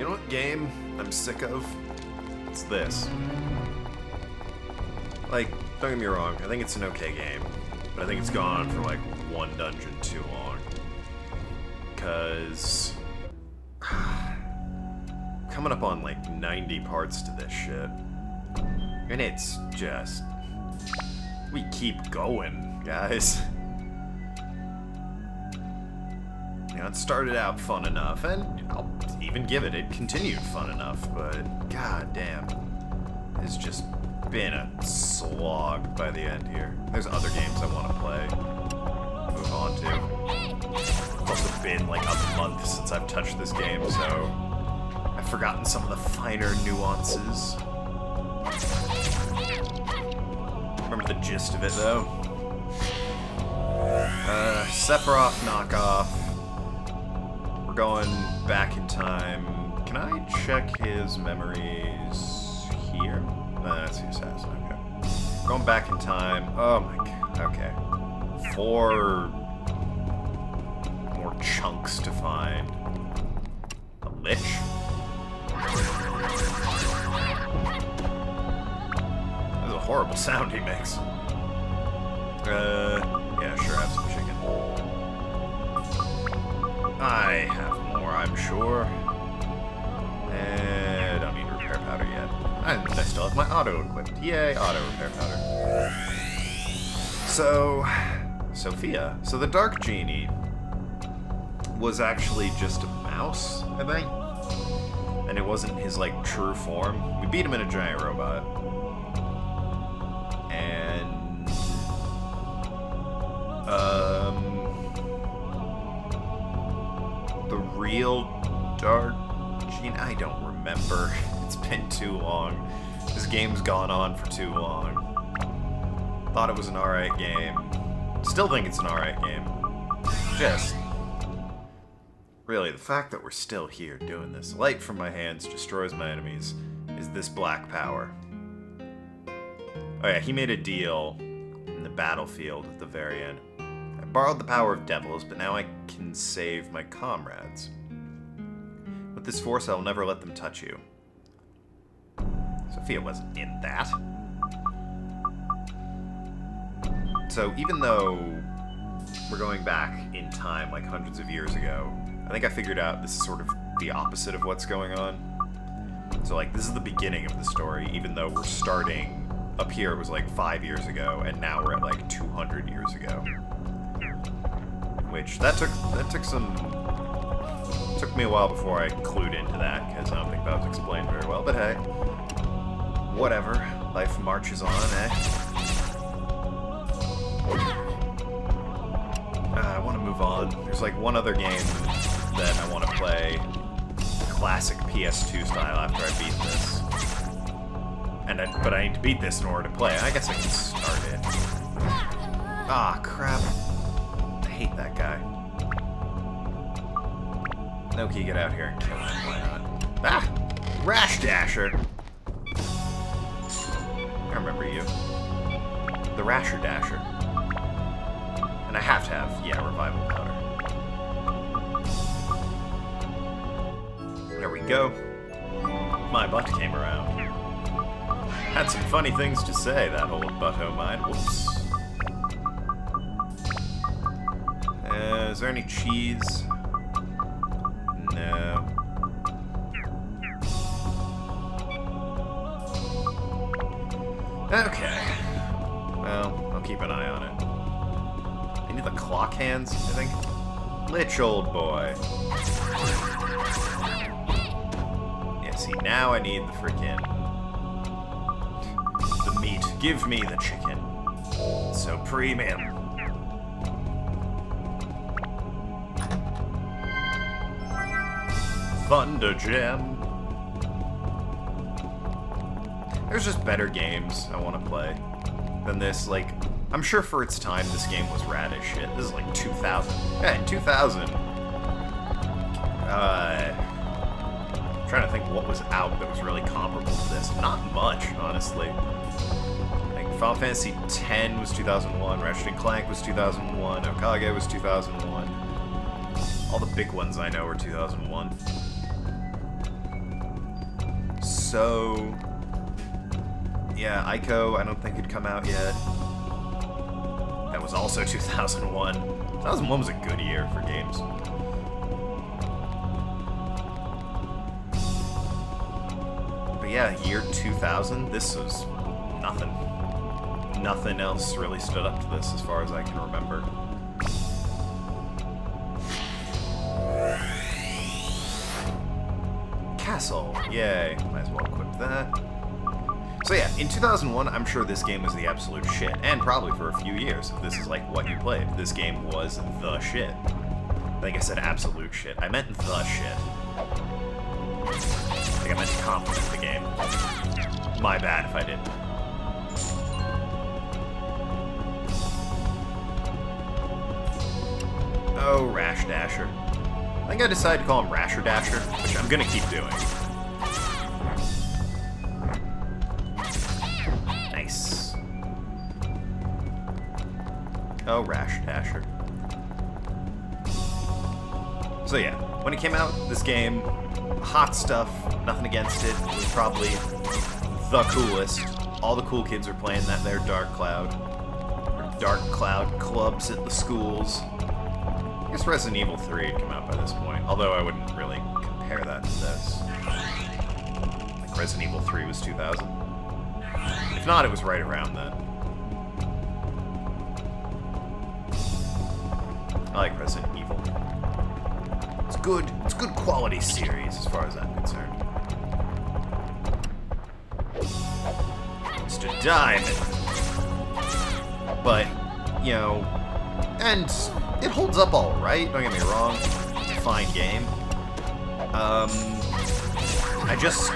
You know what game I'm sick of? It's this. Like, don't get me wrong, I think it's an okay game, but I think it's gone on for like one dungeon too long. Because coming up on like 90 parts to this shit. And it's just, we keep going, guys. You know, it started out fun enough, and I'll even give it, it continued fun enough, but god damn, it's just been a slog by the end here. There's other games I want to play, move on to. It's also been like a month since I've touched this game, so I've forgotten some of the finer nuances. Remember the gist of it, though. Sephiroth knockoff. We're going back in time. Can I check his memories here? That's the assassin, okay. Going back in time. Oh my god, okay. 4 more chunks to find. A lich? That's a horrible sound he makes. Yeah, sure, have some chicken. I have more, I'm sure. And I don't need repair powder yet. And I still have my auto equipped. Yay, auto repair powder. So, Sophia. So the Dark Genie was actually just a mouse, I think. And it wasn't his, like, true form. We beat him in a giant robot. And the real Dark Genie, I don't remember. It's been too long. This game's gone on for too long. Thought it was an alright game. Still think it's an alright game. Just, really, the fact that we're still here doing this. Light from my hands destroys my enemies. Is this black power? Oh yeah, he made a deal in the battlefield at the very end. I borrowed the power of devils, but now I can save my comrades. With this force, I will never let them touch you. Sophia wasn't in that. So even though we're going back in time like hundreds of years ago, I think I figured out this is sort of the opposite of what's going on. So like, this is the beginning of the story, even though we're starting up here, it was like 5 years ago, and now we're at like 200 years ago. Which, that took me a while before I clued into that, because I don't think that was explained very well, but hey. Whatever. Life marches on, eh? I want to move on. There's like one other game that I want to play, classic PS2 style, after I beat this. But I need to beat this in order to play. I guess I can start it. Ah, crap. I hate that guy. Noki, get out here and kill him. Why not? Ah! Rash Dasher! I remember you. The Rasher Dasher. And I have to have, yeah, revival powder. There we go. My butt came around. Had some funny things to say, that old butto mine. Whoops. Is there any cheese? No. Okay. Well, I'll keep an eye on it. I need the clock hands, I think. Lich, old boy. Yeah, see, now I need the freaking... the meat. Give me the chicken. So premium. Thunder Gem. There's just better games I want to play than this. Like, I'm sure for its time this game was rad as shit. This is like 2000. Yeah, in 2000. Trying to think what was out that was really comparable to this. Not much, honestly. Like, Final Fantasy X was 2001, Ratchet & Clank was 2001, Okage was 2001. All the big ones I know were 2001. So, yeah, Ico, I don't think had come out yet. That was also 2001. 2001 was a good year for games. But yeah, year 2000, this was nothing. Nothing else really stood up to this as far as I can remember. Castle, yay. Might as well equip that. So yeah, in 2001, I'm sure this game was the absolute shit, and probably for a few years, if this is like what you played. This game was the shit. I think I said absolute shit. I meant the shit. I think I meant to compliment the game. My bad if I didn't. Oh, Rash Dasher. I think I decided to call him Rasher Dasher, which I'm gonna keep doing. Nice. Oh, Rash Dasher. So yeah, when it came out, this game, hot stuff, nothing against it. It was probably the coolest. All the cool kids are playing that there Dark Cloud. Or Dark Cloud clubs at the schools. I guess Resident Evil 3 had come out by this point, although I wouldn't really compare that to this. Like Resident Evil 3 was 2000. If not, it was right around then. I like Resident Evil. It's good quality series as far as I'm concerned. Mr. Diamond. But, you know, and it holds up all right, don't get me wrong. It's a fine game. I just,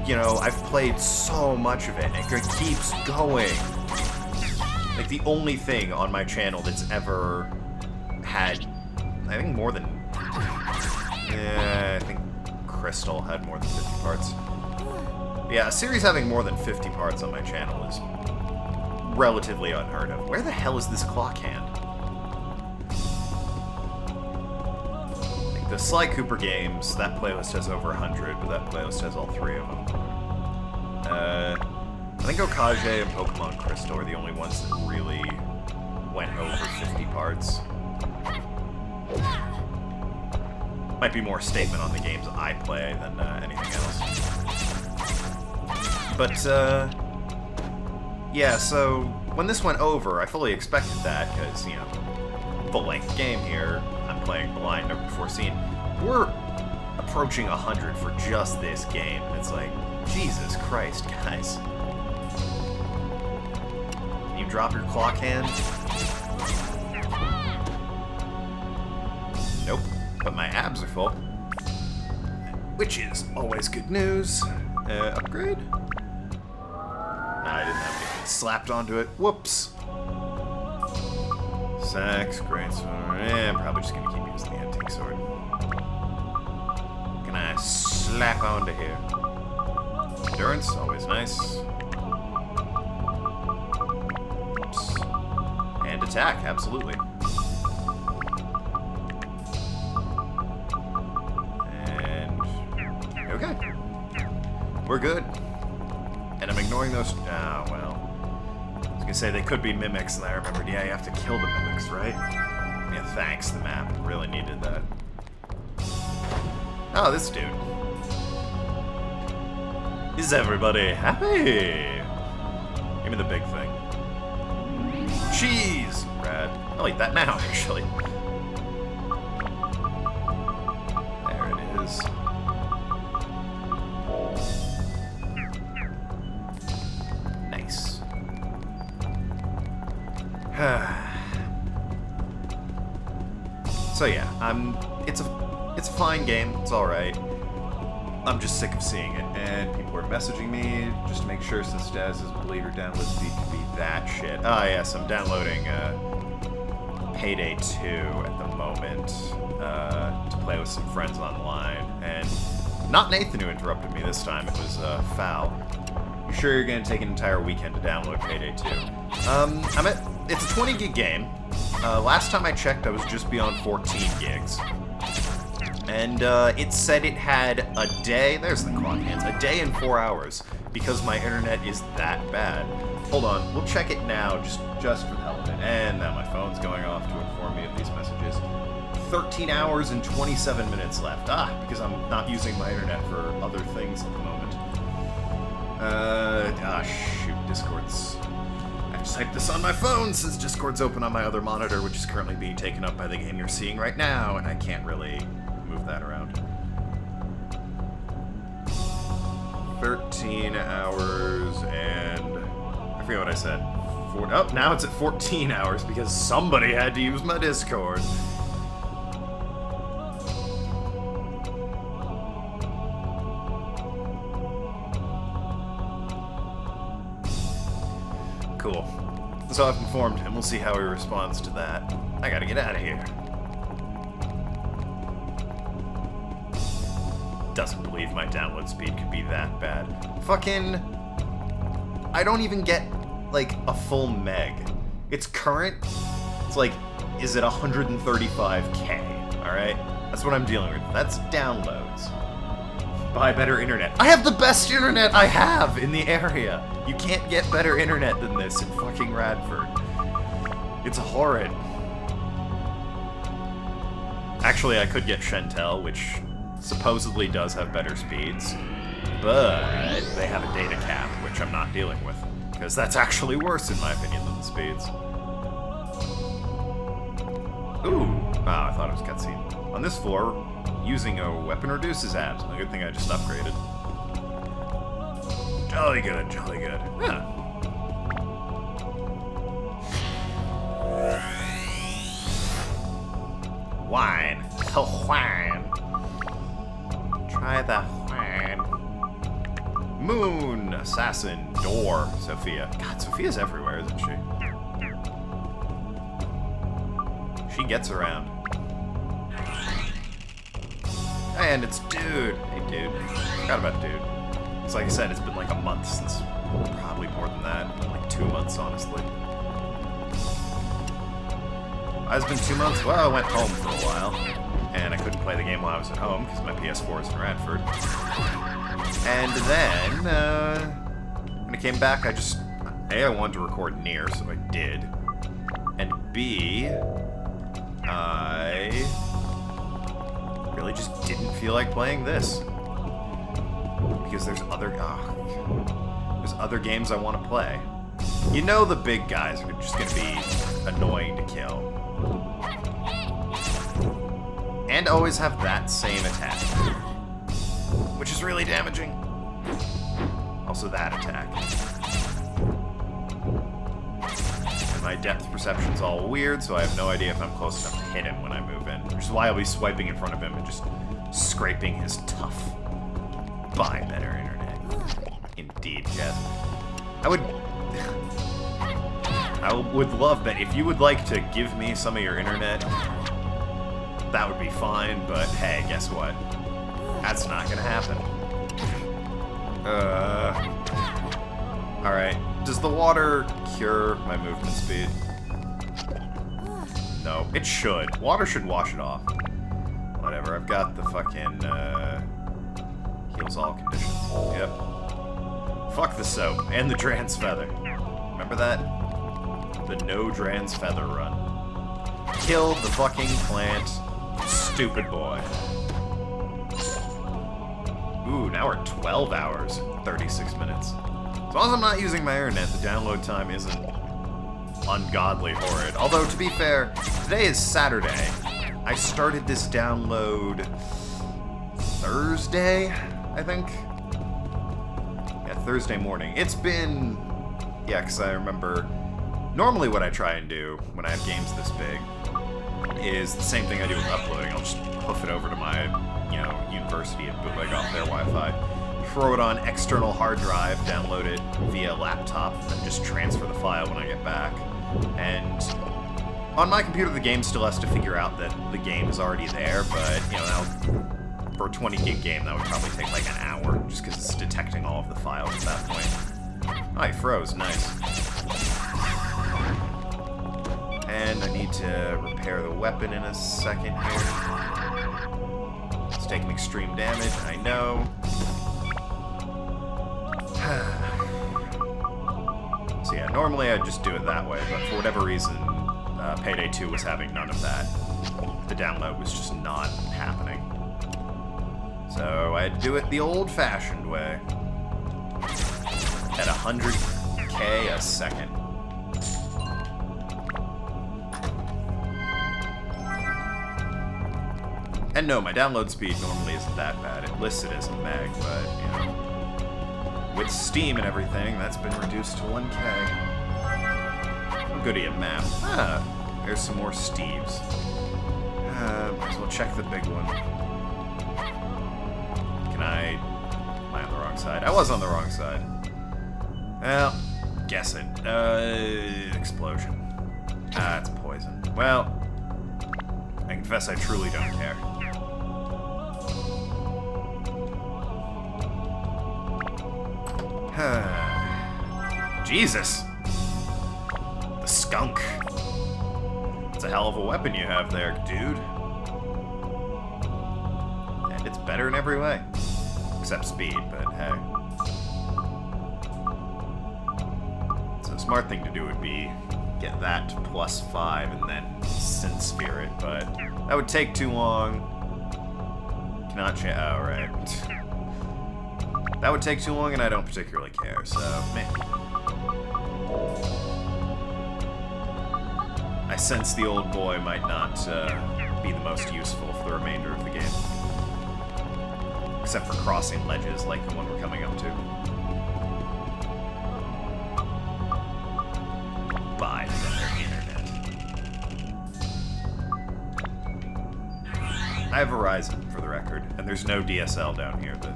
you know, I've played so much of it, and it keeps going. Like, the only thing on my channel that's ever had, I think more than, I think Crystal had more than 50 parts. Yeah, a series having more than 50 parts on my channel is relatively unheard of. Where the hell is this clock hand? The Sly Cooper games, that playlist has over 100, but that playlist has all 3 of them. I think Okage and Pokemon Crystal are the only ones that really went over 50 parts. Might be more statement on the games I play than anything else. But, yeah, so when this went over, I fully expected that, because, you know, full-length game here. I'm playing blind, never before seen. We're approaching 100 for just this game. It's like, Jesus Christ, guys. Can you drop your clock hand? Nope, but my abs are full. Which is always good news. Upgrade? Nah, I didn't have anything slapped onto it. Whoops. Sax, greatsword, I'm probably just gonna keep using the antique sword. Can I slap onto here? Endurance, always nice. Oops. And attack, absolutely. And okay. We're good. And I'm ignoring those. Ah, well. I was gonna say they could be mimics, and I remembered, yeah, you have to kill the mimics, right? Yeah, thanks, the map. Really needed that. Oh, this dude. Is everybody happy? Give me the big thing. Cheese! Rad. I'll eat that now, actually. There it is. Nice. So yeah, it's a fine game. It's all right. I'm just sick of seeing it, and people are messaging me just to make sure, since Daz is Bleeder download speed could be that shit. Ah, yes, I'm downloading Payday 2 at the moment to play with some friends online, and not Nathan who interrupted me this time. It was Foul. You sure you're gonna take an entire weekend to download Payday 2? It's a 20 gig game. Last time I checked, I was just beyond 14 gigs. and it said it had a day, there's the clock hands, a day and 4 hours, because my internet is that bad. Hold on, we'll check it now, just for the hell of it. And now my phone's going off to inform me of these messages. 13 hours and 27 minutes left. Because I'm not using my internet for other things at the moment. Shoot, Discord's... I just typed this on my phone since Discord's open on my other monitor, which is currently being taken up by the game you're seeing right now, and I can't really move that around. 13 hours and... I forget what I said. Oh, now it's at 14 hours because somebody had to use my Discord. Cool. So I've informed him. We'll see how he responds to that. I gotta get out of here. Doesn't believe my download speed could be that bad. Fucking... I don't even get, like, a full meg. It's current. It's like, is it 135K? Alright? That's what I'm dealing with. That's downloads. Buy better internet. I have the best internet I have in the area! You can't get better internet than this in fucking Radford. It's horrid. Actually, I could get Shentel, which supposedly does have better speeds, but they have a data cap, which I'm not dealing with, because that's actually worse, in my opinion, than the speeds. Ooh! Ah, I thought it was cutscene. On this floor, using a weapon reduces abs. A good thing I just upgraded. Jolly good, jolly good. Yeah. Wine. Oh, wine. Try the wine. Moon, assassin, door, Sophia. God, Sophia's everywhere, isn't she? She gets around. And it's Dude. Hey, Dude. Forgot about Dude. It's like I said, it's been like a month since, probably more than that. Like 2 months, honestly. It's been 2 months. Well, I went home for a while, and I couldn't play the game while I was at home because my PS4 is in Radford. And then, when I came back, A, I wanted to record Nier, so I did. And B, I really just didn't feel like playing this. Because there's other games I want to play. You know the big guys are just going to be annoying to kill. And always have that same attack. Which is really damaging. Also that attack. And my depth perception's all weird, so I have no idea if I'm close enough to hit him when I move in. Which is why I'll be swiping in front of him and just scraping his tough. Buy better internet. Indeed, Jeff. I would love that if you would like to give me some of your internet, that would be fine, but hey, guess what? That's not gonna happen. Alright. Does the water cure my movement speed? No, it should. Water should wash it off. Whatever, I've got the fucking, heals all conditions. Yep. Fuck the soap. And the Dran's Feather. Remember that? The no Dran's Feather run. Kill the fucking plant. Stupid boy. Ooh, now we're at 12 hours, 36 minutes. As long as I'm not using my internet, the download time isn't ungodly horrid. Although, to be fair, today is Saturday. I started this download Thursday, I think? Yeah, Thursday morning. It's been... Yeah, because I remember... Normally what I try and do when I have games this big is the same thing I do with uploading. I'll just hoof it over to my, you know, university and bootleg off their Wi-Fi. Throw it on external hard drive, download it via laptop, and then just transfer the file when I get back. And on my computer, the game still has to figure out that the game is already there, but, you know, for a 20 gig game, that would probably take like an hour, just because it's detecting all of the files at that point. Oh, he froze. Nice. And I need to repair the weapon in a second here. taking extreme damage, I know. So yeah, normally I'd just do it that way, but for whatever reason, Payday 2 was having none of that. The download was just not happening. So I'd do it the old-fashioned way. At 100K a second. And no, my download speed normally isn't that bad. It lists it as a meg, but, you know, with Steam and everything, that's been reduced to 1K. Goody a map. Ah, there's some more Steves. Might as well check the big one. Am I on the wrong side? I was on the wrong side. Well, guess it. Explosion. Ah, it's poison. Well, I confess I truly don't care. Jesus! The skunk. It's a hell of a weapon you have there, dude. And it's better in every way. Except speed, but hey. So the smart thing to do would be get that to +5 and then Synth Sphere it, but that would take too long. Cannot change. Oh, right. That would take too long, and I don't particularly care, so meh. I sense the old boy might not be the most useful for the remainder of the game. Except for crossing ledges like the one we're coming up to. Buy better internet. I have Verizon, for the record, and there's no DSL down here, but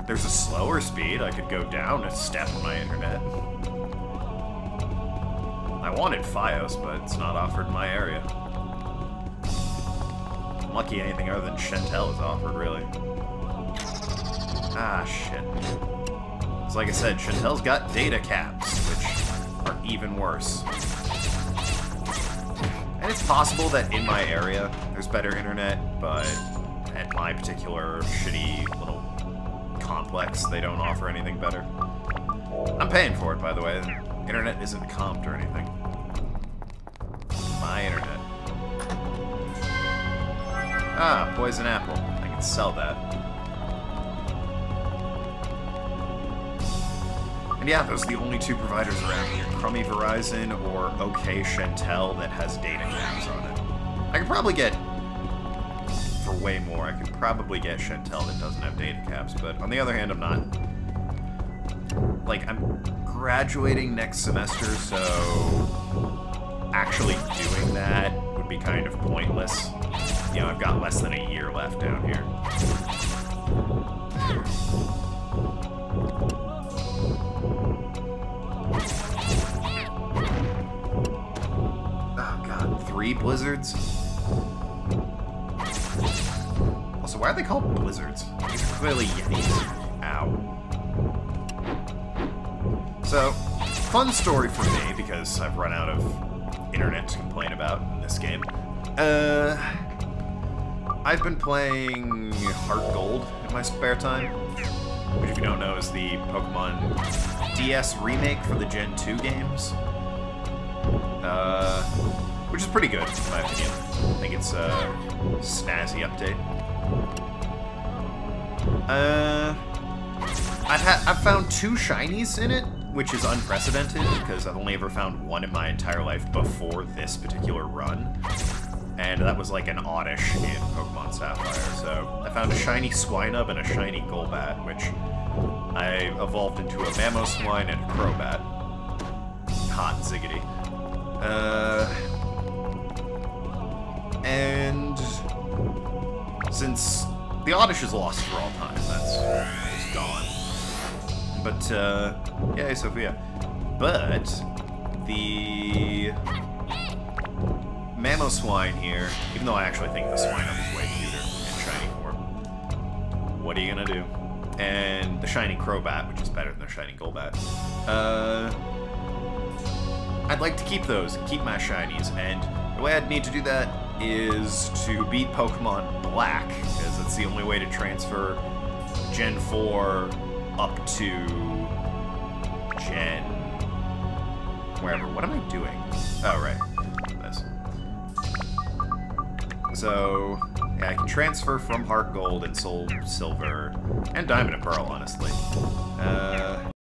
there's a slower speed. I could go down a step on my internet. I wanted Fios, but it's not offered in my area. I'm lucky anything other than Chantel is offered, really. Ah, shit. It's like I said, Chantel's got data caps, which are even worse. And it's possible that in my area there's better internet, but at my particular shitty little complex, they don't offer anything better. I'm paying for it, by the way. Internet isn't comped or anything. My internet. Ah, poison apple. I can sell that. And yeah, those are the only two providers around here. Crummy Verizon or OK Chantel that has data caps on it. I could probably get, for way more, I could probably get Chantel that doesn't have data caps, but on the other hand, I'm not. Like, I'm graduating next semester, so actually doing that would be kind of pointless. You know, I've got less than a year left down here. Oh god, 3 blizzards? Also, why are they called blizzards? These are clearly Yetis. Ow. So, fun story for me, because I've run out of internet to complain about in this game. I've been playing Heart Gold in my spare time, which, if you don't know, is the Pokemon DS remake for the Gen 2 games. Which is pretty good, in my opinion. I think it's a snazzy update. I've found 2 shinies in it, which is unprecedented, because I've only ever found 1 in my entire life before this particular run. And that was like an oddish in Pokemon Sapphire. So I found a shiny Swinub and a shiny Golbat, which I evolved into a Mamoswine and a Crobat. Hot ziggity. And since the Oddish is lost for all time, that's gone. But, yay, Sophia. But the Mamoswine here, even though I actually think the Swinub is way cuter in shiny form, what are you gonna do? And the shiny Crobat, which is better than the shiny Golbat. I'd like to keep those and keep my shinies, and the way I'd need to do that is to beat Pokemon Black, because it's the only way to transfer Gen 4 up to Gen... wherever. What am I doing? Oh, right. This. So, yeah, I can transfer from Heart Gold and Soul Silver, and Diamond and Pearl, honestly.